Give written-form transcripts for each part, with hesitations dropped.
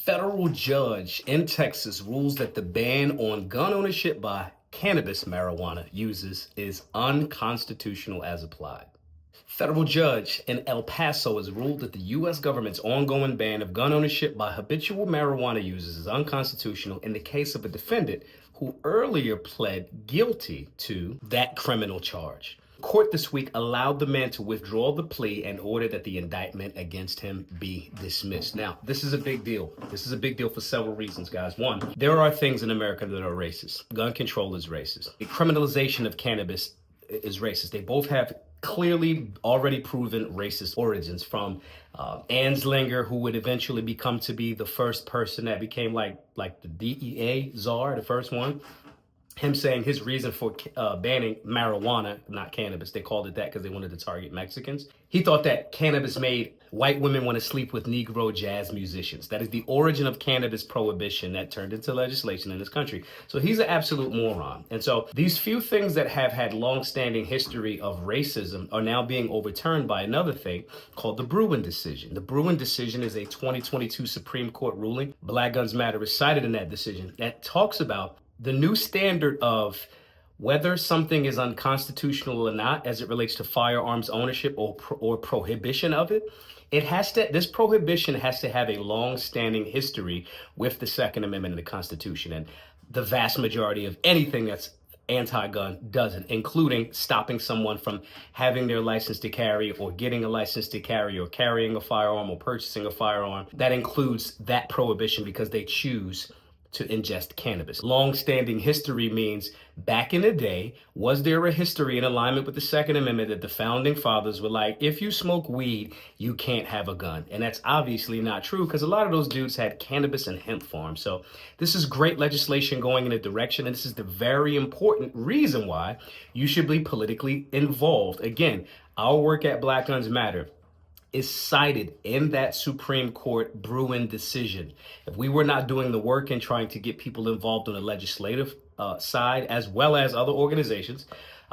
Federal judge in Texas rules that the ban on gun ownership by cannabis marijuana users is unconstitutional as applied. Federal judge in El Paso has ruled that the U.S. government's ongoing ban of gun ownership by habitual marijuana users is unconstitutional in the case of a defendant who earlier pled guilty to that criminal charge. Court this week allowed the man to withdraw the plea and ordered that the indictment against him be dismissed. Now, this is a big deal. This is a big deal for several reasons, guys. One, there are things in America that are racist. Gun control is racist. The criminalization of cannabis is racist. They both have clearly already proven racist origins, from Anslinger, who would eventually become to be the first person that became like the DEA czar, the first one. Him saying his reason for banning marijuana, not cannabis, they called it that because they wanted to target Mexicans. He thought that cannabis made white women want to sleep with Negro jazz musicians. That is the origin of cannabis prohibition that turned into legislation in this country. So he's an absolute moron. And so these few things that have had long-standing history of racism are now being overturned by another thing called the Bruen decision. The Bruen decision is a 2022 Supreme Court ruling. Black Guns Matter is cited in that decision that talks about the new standard of whether something is unconstitutional or not as it relates to firearms ownership or prohibition of it. This prohibition has to have a long-standing history with the Second Amendment of the Constitution. And the vast majority of anything that's anti-gun doesn't, including stopping someone from having their license to carry or getting a license to carry or carrying a firearm or purchasing a firearm. That includes that prohibition because they choose to ingest cannabis. Long-standing history means back in the day, was there a history in alignment with the Second Amendment that the founding fathers were like, if you smoke weed, you can't have a gun? And that's obviously not true because a lot of those dudes had cannabis and hemp farms. So this is great legislation going in a direction, and this is the very important reason why you should be politically involved. Again, our work at Black Guns Matter is cited in that Supreme Court Bruen decision. If we were not doing the work and trying to get people involved on the legislative side, as well as other organizations,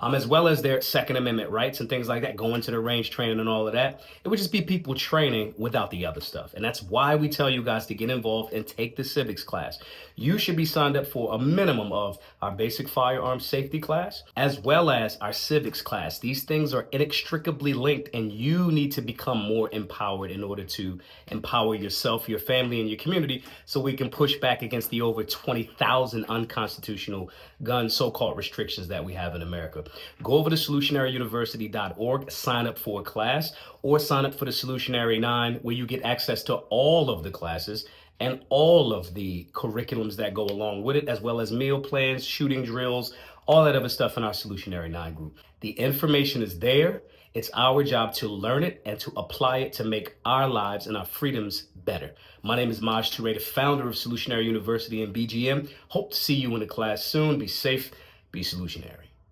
as well as their Second Amendment rights and things like that, going to the range training and all of that, it would just be people training without the other stuff. And that's why we tell you guys to get involved and take the civics class. You should be signed up for a minimum of our basic firearms safety class, as well as our civics class. These things are inextricably linked, and you need to become more empowered in order to empower yourself, your family, and your community so we can push back against the over 20,000 unconstitutional gun so-called restrictions that we have in America. Go over to solutionaryuniversity.org, sign up for a class, or sign up for the Solutionary 9, where you get access to all of the classes and all of the curriculums that go along with it, as well as meal plans, shooting drills, all that other stuff in our Solutionary 9 group. The information is there. It's our job to learn it and to apply it to make our lives and our freedoms better. My name is Maj Toure, the founder of Solutionary University and BGM. Hope to see you in the class soon. Be safe, be solutionary.